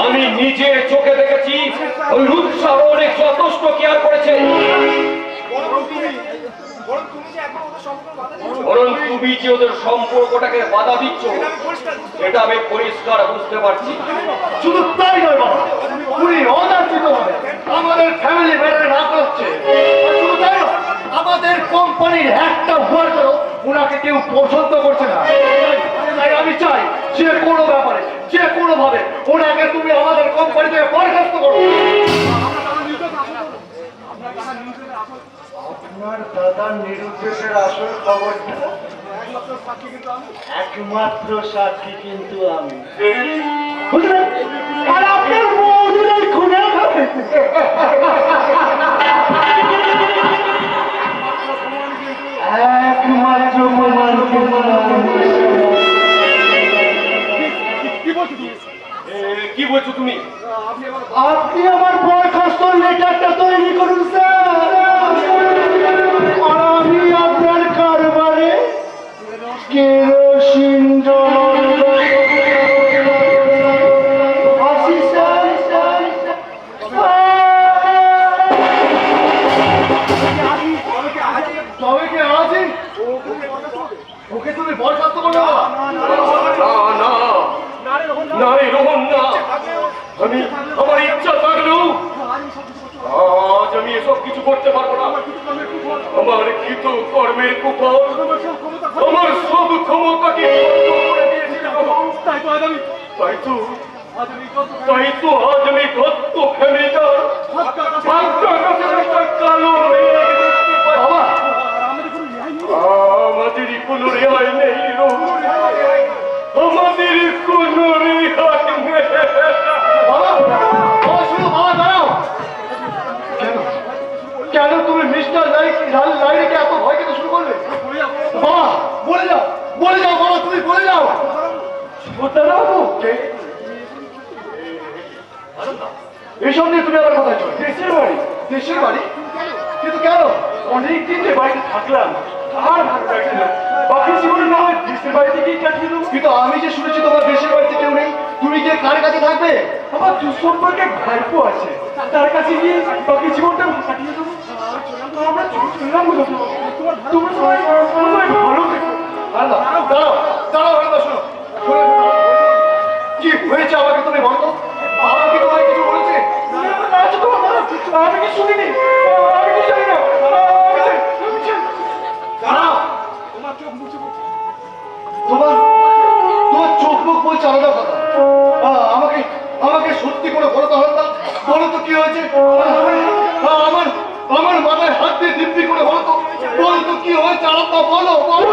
S1: আমি নিজের চোখে দেখেছি ওই রূপসা অনেক যথেষ্ট কেয়ার করেছে। বরং তুমি যে ওদের সম্পর্কটাকে বাধা দিচ্ছ এটা আমি পরিষ্কার বুঝতে পারছি।
S4: শুধু তাই নয় বাবা, উনি অযাচিত ভাবে আমাদের ফ্যামিলি ম্যাটারে না করছে। শুধু তাই নয়, আমাদের কোম্পানির একটা ওয়ার্কারও ওনাকে কেউ পছন্দ করছে না। তাই আমি চাই যে কোনো ব্যাপারে যে কোনো ভাবে ওনাকে তুমি আমাদের কোম্পানি থেকে বরখাস্ত করো। আপনার দাদার নিরুদ্দেশের আসল খবরটা একমাত্র সাক্ষী কিন্তু আমি। বুঝলেন? আর আপনার বউদের এই খুনের ঘরে একমাত্র প্রমাণ কিন্তু
S1: কি বলছো তুমি?
S4: আপনি আমার বরখাস্ত লেটারটা তৈরি করুন স্যার, আর আমি আপনার কারবারে কেরোসিন তবে কি আছি ওকে তুমি বরখাস্ত করো?
S1: না রে রোহন না, আমি আমার ইচ্ছা থাকলেও আজ আমি এসব কিছু করতে পারবো না। আমার কৃত কর্মের কুফল আমার সব ক্ষমতাকে বন্ধ করে দিয়েছিল। তাই তো আজ আমি দত্ত ফ্যামিলিটা কালো
S4: বাবা
S1: আমাদের কোনো রেহাই নেই, আমাদের কোনো রেহাই নেই।
S4: বাবা বাবা শুনো, বাবা দাঁড়াও। কেন তুমি মিস্টার লাইরিকে এত ভয় খেতে শুরু করলে? বাবা বলে যাও বাবা, তুমি বলে যাও। এইসব নিয়ে তুমি আবার কোথায় চলো? দেশের বাড়ি। দেশের বাড়ি? কিন্তু কেন?
S1: অনেকদিন যে বাড়িতে থাকলাম আর ভালো লাগছে না। বাকি জীবন না হয় দেশের বাড়িতে গিয়ে কাটিয়ে দেবো।
S4: কিন্তু আমি যে শুনেছি তোমার দেশের বাড়িতে কেউ নেই, তুমি গিয়ে কার কাছে থাকবে?
S1: আমার দুঃসম্পর্কে ভাইপো আছে, তার কাছে গিয়ে বাকি জীবনটা কাটিয়ে দেবো। আমরা চললাম তোমরা সবাই ভালো থেকো।
S4: দাঁড়াও শোনো, কি হয়েছে আমাকে তুমি বলো। বাবা কি তোমায় কিছু বলেছে?
S1: আমি কি শুনিনি, আমি কি জানি না।
S4: দাঁড়াও, তোমার চোখ মুখ বলছে আলাদা কথা। আমাকে সত্যি করে বলো তো হালকা, বলো তো কি হয়েছে। আমার মাথায় হাত দিয়ে দিব্যি করে বলো তো কি হয়েছে আলাদা, বলো বলো।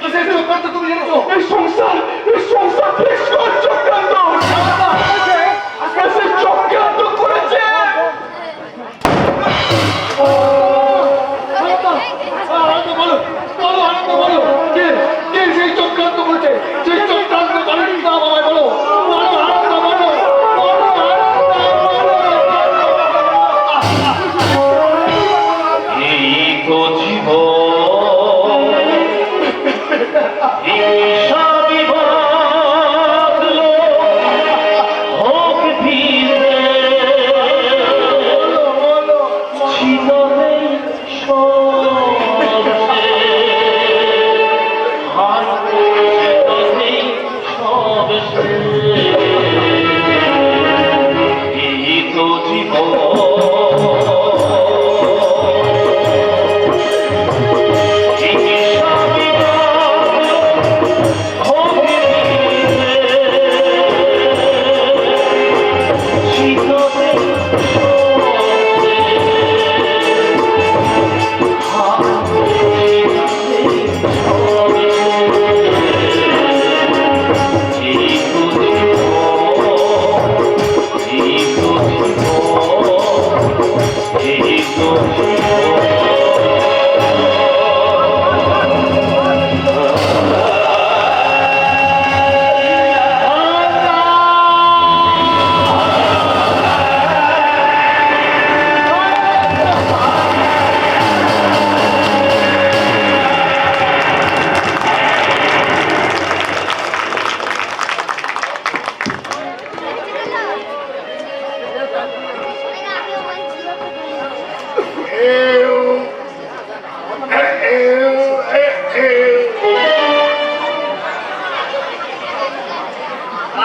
S4: কিসের চক্রান্ত তুমি জেনেছো?
S1: এই সংসার চক্রান্ত চক্রান্ত করেছে। সবই বদলো হোক ভিড়ে চিতলে সব হাত চিতলে সব এই তো জীবন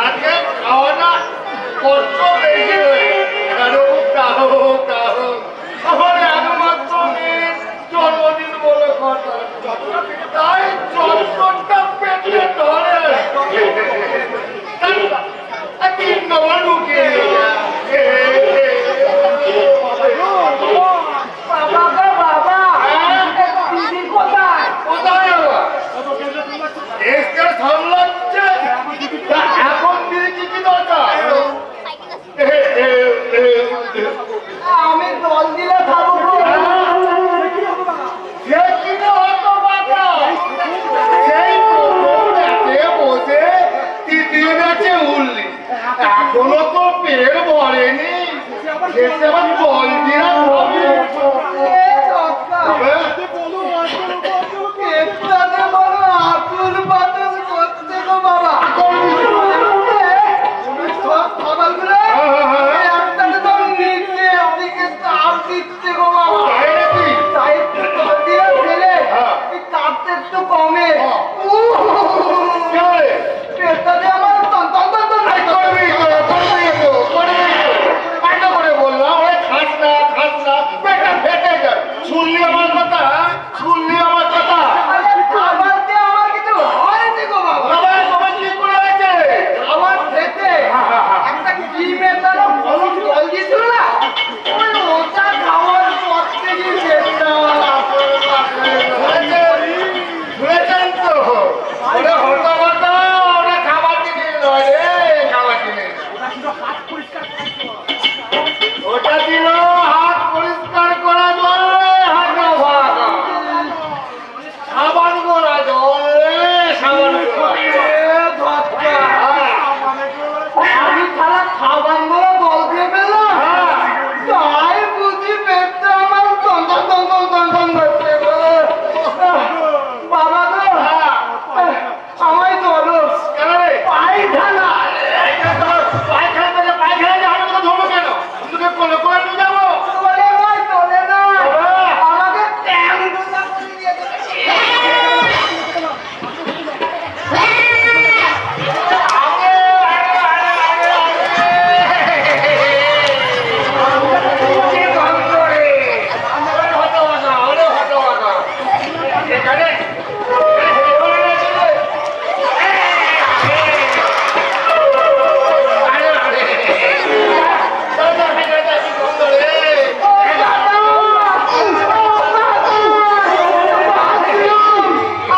S4: আজকে খাওয়াটা কষ্ট বেশি হয়ে কারো কাহো কাহো আমার একমাত্র মেয়ের জন্মদিন বলে কথা তাই চটপটটা পেটে ধরে তিন নম্বর ঢুকিয়ে
S2: বাবা গো বাবা, দিদি কোথায়?
S4: কোথায় এসকে সামলাচ্ছে তা এখন দিদি কি কি দরকার
S2: আমি দল দিলে খাবো গো।
S4: সে কিনে হতো বাবা সেই প্রথম ম্যাচে বসে তৃতীয় ম্যাচে উঠলি এখনো তো পেট ভরেনি শেষে আবার জল দিয়ে খাবে
S2: এ দরকার। একটু বলো আতুল পাতুল করতে গো বাবা। সব খাবারগুলো একটাতে তো নিচের দিকে চাপ দিচ্ছে গো বাবা। তাই একটু জল দিয়ে ফেলে এই চাপটা একটু কমে। পেটটাতে আমার টন টন টন টন করছে।
S4: শুনলি আমার কথা শুনলি আমার কথা
S2: আরে খাবার দিয়ে আমার কিছু হয়নি গো বাবা।
S4: বাবা তোমার কি করে হয়েছে
S2: খাবার খেতে একটা কি মেটানো হলুদ জল দিয়েছিল না, ওই ওটা খাওয়ার পর থেকেই পেটটা
S4: শুনেছেন তো ওটা হতো হতো ওটা খাবার কিনে নয় রে খাবার কিনে ওটা দিল হাত পরিষ্কার করা জল রে হাত ভাগা সাবান করা জল রে সাবান
S2: আমি খারাপ খাবার গুলো জল খেয়ে ফেললাম, তাই বুঝি পেটটা আমার টন টন টন টন টন টন করছে গো। বাবা গো, আমায় চলো পায়খানা।
S4: পায়খানা যাওয়ার কথা ধরবো কেন তোকে কোলে করে নিয়ে যাবো
S2: তোলে নয় তোলে নয়, আমাকে ট্যাং দুটা করে দিয়ে দেবে।
S4: কি গন্ধ রে আমার হতো না ওরে হতো না এখানে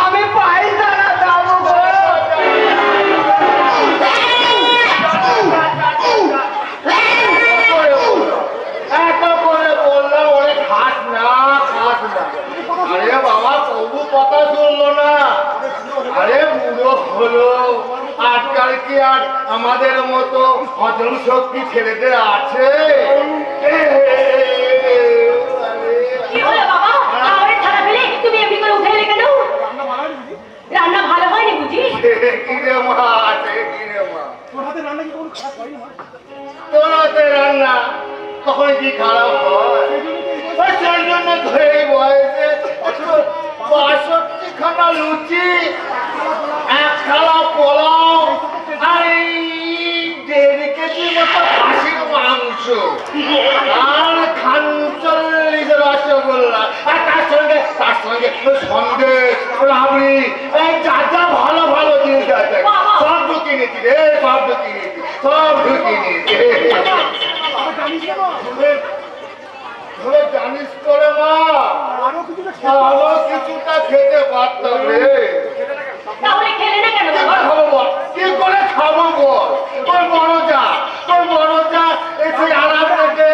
S2: আমি পায়খানা যাবো গো।
S4: এত করে বললাম ওরে খাস না আরে বাবা তবু কথা শুনলো না আরে বুড়ো হলো আজকাল কি আর আমাদের মতো হজম শক্তি ছেলেদের আছে
S3: কি হলো বাবা? খাবারের থালা ফেলে তুমি এমনি করে উঠে এলে কেন? রান্না ভালো হয়নি বুঝি?
S4: কিরে মা, সে কিরে মা।
S2: তোর হাতে রান্না কি কোনো খারাপ হয়নি মা?
S4: তোর হাতে রান্না কখন কি খারাপ হয়? ওই তার জন্য তো এই বয়সে একশো ৬২ খানা লুচি, ১ থালা পোলাও, আর এই ১.৫ কেজির মতো খাসির মাংস, আর খান ৪০ রসগোল্লা, আর তার সঙ্গে সন্দেশ, রাবড়ি, এই যা যা ভালো ভালো জিনিস আছে সব ঢুকিয়ে নিয়েছি রে, সব ঢুকিয়ে নিয়েছি, সব ঢুকিয়ে নিয়েছি।
S2: আবার জানিস না মা?
S4: ধরে জানিস করে মা,
S2: আরো কিছু না
S4: আরো কিছুটা খেতে পারতাম রে।
S3: তাহলে খেলে না কেন
S4: কি
S3: বাবা?
S4: করে খাবো বল? কি করে খাবো বল? তোর বড় যা এসে আরাম থেকে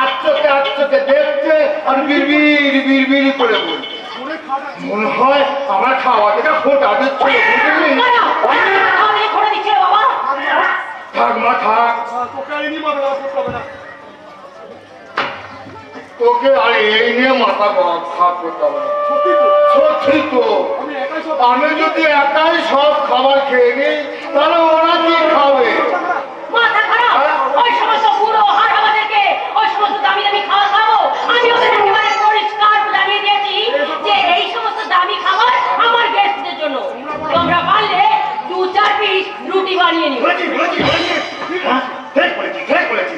S4: আচ্ছকে দেখছে আর বিড়বিড় করে বলছে।
S2: করে খাওয়া
S4: মনে হয় আমার খাওয়া থেকে ফোটা দিচ্ছে, বুঝলি?
S3: তাহলে করে দিচ্ছে বাবা।
S4: থাক মা থাক,
S2: তোকে আর এমনি মাথা খারাপ করতে হবে না।
S4: তোকে আর এই নিয়ে মাথা খারাপ করতে হবে না।
S2: সত্যি তো,
S4: সত্যি তো,
S2: আমি একাই সব
S4: আমি যদি একাই সব খাবার খেয়ে নিই তাহলে ওরা কি খাবে?
S3: মাথা খারাপ। ওই সমস্ত পুরো হারাবাদেরকে ওই সমস্ত দামি দামি খাবার খাবো। আমি ওদের একেবারে পরিষ্কার জানিয়ে দিয়েছি যে এই সমস্ত দামি খাবার আমার গেস্টদের জন্য। তোমরা পারলে 2-4 পিস রুটি বানিয়ে নিও।
S4: হ্যাঁ, ঠিক বলেছি।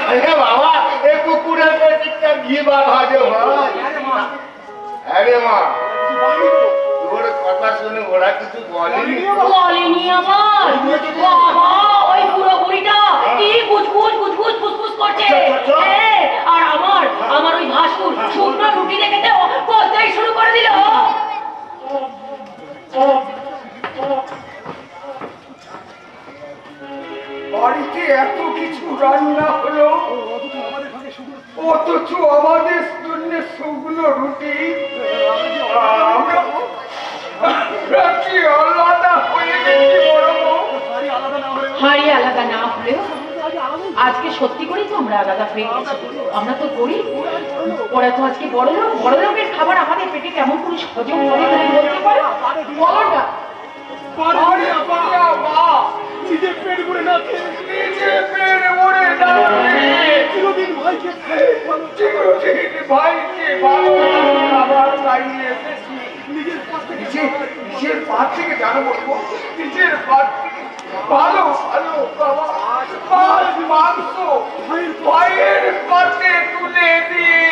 S4: আরে বাবা, এই কুকুরের পেটিটা ঘি বার ভাজে ভাই। আরে মা, তোর কথা শুনে ওরা কিছু বলেনি?
S3: বলেনি আমার বাবা। ওই পুরো বুড়িটা কি গুজগুজ ফুসফুস করছে। হ্যাঁ, আর আমার ওই ভাসুর শুকনো রুটি দেখে বলতেই শুরু করে দিল।
S2: বাড়িতে এত কিছু রান্না হলো, অথচ আমাদের জন্য শুকনো রুটি। আমরা কি আলাদা হয়ে গেছি বড় বউ?
S3: হাড়ি আলাদা না হলেও আজকে সত্যি করেই তো আমরা আলাদা হয়ে গেছি। আমরা তো করি, ওরা তো আজকে বড় লোকের খাবার আমাদের পেটে কেমন করে হজম করে বলতে পারে? বলো না।
S2: নিজের পেট ভরে না খেয়ে, নিজের পেট ভরে না খেয়ে চিরদিন ভাইকে ভালো খাবার খাইয়ে এসেছি। নিজের পাত থেকে জানো বলবো, নিজের পাত থেকে ভালো খাবার, মাছ মাংস ভাইয়ের পাতে তুলে দিয়ে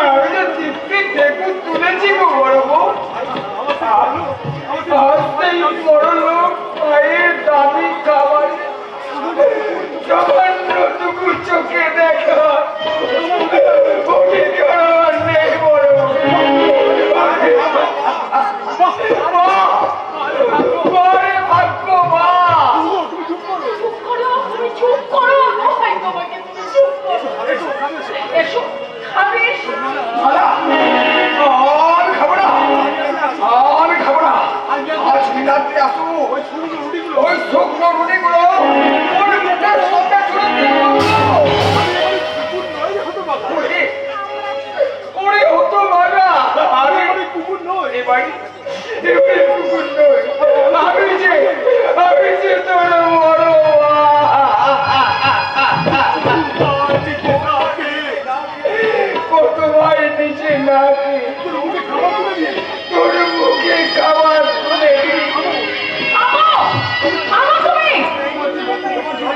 S2: আমি তো তৃপ্তি থেকে তুলেছি গো বড় বউ। আসতেই বড় লোক ভাইয়ের দামি খাবার সামান্যটুকু চোখে দেখা অভিজ্ঞতা নেই বড় বউ। ভাগ্য মা,
S3: চুপ করো, তুমি চুপ করো। ভাই তোমাকে তুমি চুপ করো। এসো খাবে।
S2: আমি খাবো না। আজ রাত্রে আসো, ওই শুকনো রুটিগুলো ওর মুখের সঙ্গে ছুড়ে দিও। ওরে হতো বাবা, আমি কুকুর নই। এ বাড়ি কুকুর নই। আমি যে তোর বড় কত ভাই নিচে না তোর মুখে খাবার তুলে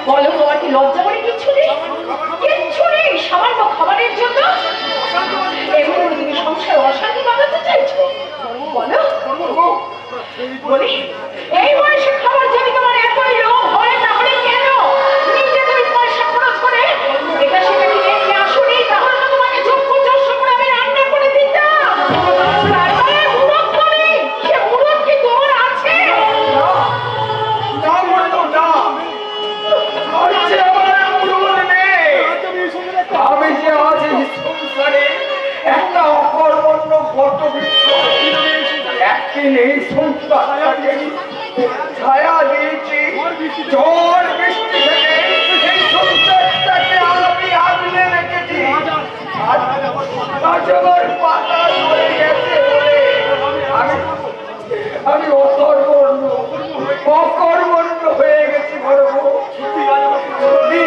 S3: বলো, তোমার কি লজ্জা করে কিচ্ছু নেই? কিচ্ছু নেই সামান্য খাবারের জন্য? এমন করে তুমি সংসার অশান্তি বাঁধাতে চাইছো? বলো বলি, এই বয়সে খাবার যদি তোমার এতই লোভ হয় তাহলে কেন নিজে তুমি পয়সা খরচ করে এটা সেটা কিনে নিয়ে আসোনি? তাহলে তো তোমাকে চক্ষু চর্ষা করে আমি রান্না করে দিতাম। তারপরে মুরত করে সে মুরত কি তোমার আছে?
S2: না বলতো না। আমি যে আমার মুরুল নেই। আমি যে আজ এই সংসারে একটা অকর্মণ্য বটবৃক্ষ। একদিন এই সংসারটাকে ছায়া দিয়েছি, ঝড় বৃষ্টি থেকে এই সংসারটাকে আমি আগলে রেখেছি। আজ আমার পাতা আমি অকর্মণ্য অকর্মণ্য হয়ে গেছি বড় বউ। সত্যি,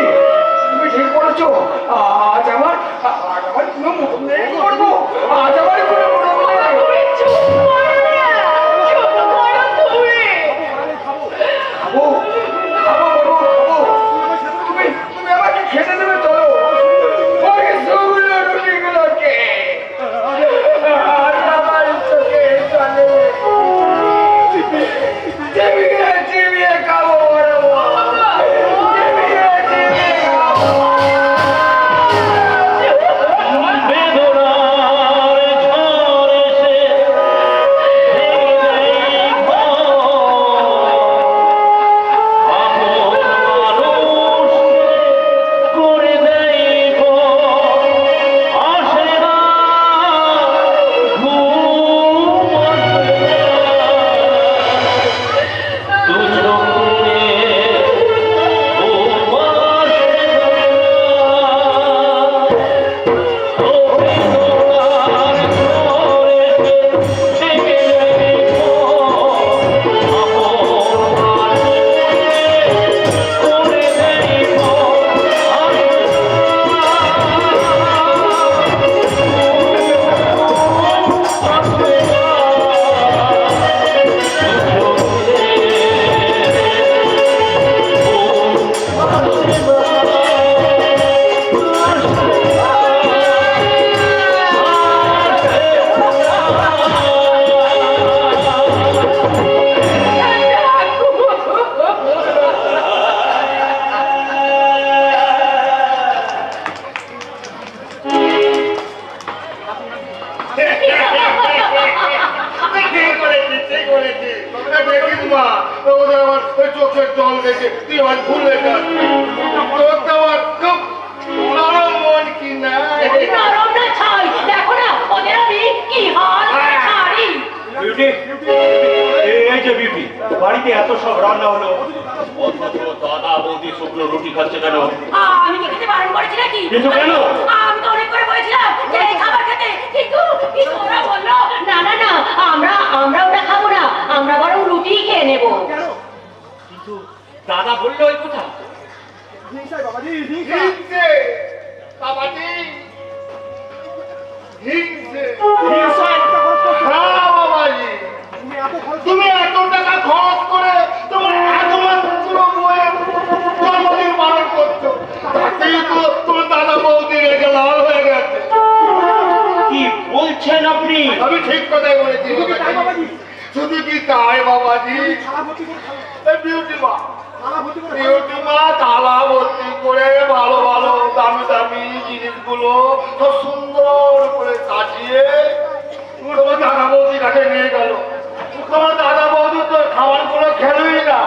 S2: তুমি ঠিক বলেছো। আজ আমার কোনো মুখ নেই করবো, আজ আমার কোনো মুখ নেই।
S5: তুমি চুপ করো না, চুপ করো তুমি।
S2: খাবো খাবো বড় বউ, খাবো। তুমি আমাকে খেতে দেবে চলো। ওই শুকনো রুটিগুলোকে আজ আমার চোখে চলে চিবিয়ে চিবিয়ে খাবো বড় বউ। চিবিয়ে চিবিয়ে খাবো।
S1: বেদনার ঝড় এসে ভেঙে দেয় ঘর। আপন মানুষকে করে দেয় ভয়। আসে না ঘুম আসে না। দু চোখে ঘুম আসে না।
S4: ঠিক করেছি। তোমরা দেখিস মা, ওদের আমার ওই চোখের জল দেখে তুই আমার ভুলে যাচ্ছিস। তোর তো আমার খুব নরম মন কি না।
S3: নরম না ছাই, দেখো না ওদের আমি কি হাল ছাড়ি।
S1: বিউটি, এই যে বিউটি, বাড়িতে এত সব রান্না হলো, অথচ দাদা বৌদি শুকনো রুটি খাচ্ছে কেন?
S3: আমি কি খেতে বারণ করেছি নাকি?
S1: কিন্তু কেন?
S3: আমি তো অনেক করে বলেছিলাম যে এই খাবার খেতে, কিন্তু ওরা বললো না না না, আমরা ওটা খাবো না, আমরা বরং রুটি খেয়ে নেবো।
S1: কিন্তু দাদা বললো ওই কথা।
S4: হিংসে, বাবাজি, হিংসে। হ্যাঁ বাবাজি, তুমি এত টাকা খরচ করে তোমার এত মাত্র বইয়ের জন্মদিন পালন করছো, তাতেই তো তোমার দাদা বৌদি রেগে লাল হয়ে গেছে।
S1: কি বলছেন আপনি?
S4: আমি ঠিক কথাই বলেছি বাবাজি। শুধু কি তাই বাবাজি, এই বিউটি মা থালা ভর্তি করে ভালো ভালো দামি দামি জিনিসগুলো সব সুন্দর করে সাজিয়ে তোমার দাদা বৌদির কাছে নিয়ে গেল। তোমার দাদা বৌদি তো খাবারগুলো খেলোই না,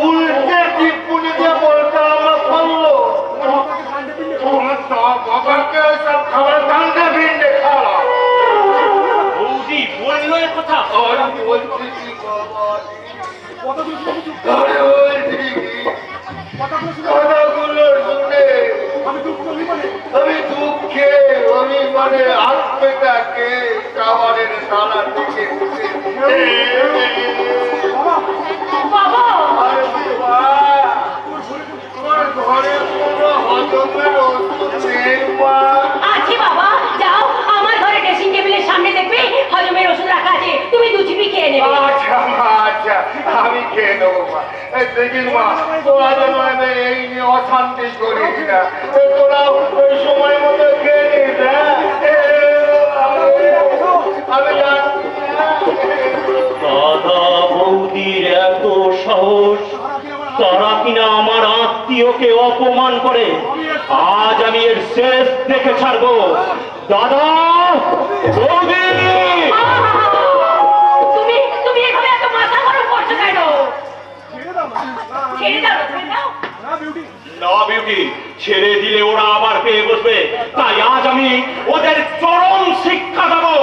S4: উল্টে টিপ্পুনি দিয়ে বলতে আমরা করলো তোমার বাবাকে সব খাবার কান্দে ভিন্ডে খাওয়া।
S1: বৌদি বললো এ কথা।
S4: আর বলছি কি বাবা, আরে বলছি কি, কথাগুলো শুনে আমি দুঃখে অভিমানে আত্মটাকে খাবারের থালা থেকে উঠে
S3: বাবা,
S4: আরে বাবা, তোমার ঘরে কোনো হজমের ওষুধ নেই মা?
S3: আছে বাবা, যাও আমার ঘরে ড্রেসিং টেবিলের সামনে দেখবে হজমের ওষুধ রাখা আছে, তুমি দু চিপি খেয়ে নেবে।
S4: আচ্ছা মা, আচ্ছা আমি খেয়ে নেবো মা। এই দেখিস মা, তোরা যেন এবার এই নিয়ে অশান্তি করিস না, তোরা ওই সময় মতো খেয়ে নিস। আমি জানি
S1: দাদা বৌদির এত সাহস, তারা কিনা আমার আত্মীয়কে অপমান করে। আজ আমি এর শেষ দেখে ছাড়বো। দাদা বৌদি,
S3: তুমি এভাবে এত মাথা গরম করছো কেন? ছেড়ে দাও, ছেড়ে দাও।
S1: না বিউটি, ছেড়ে দিলে ওরা আবার পেয়ে বসবে, তাই আজ আমি ওদের চরম শিক্ষা দেবো।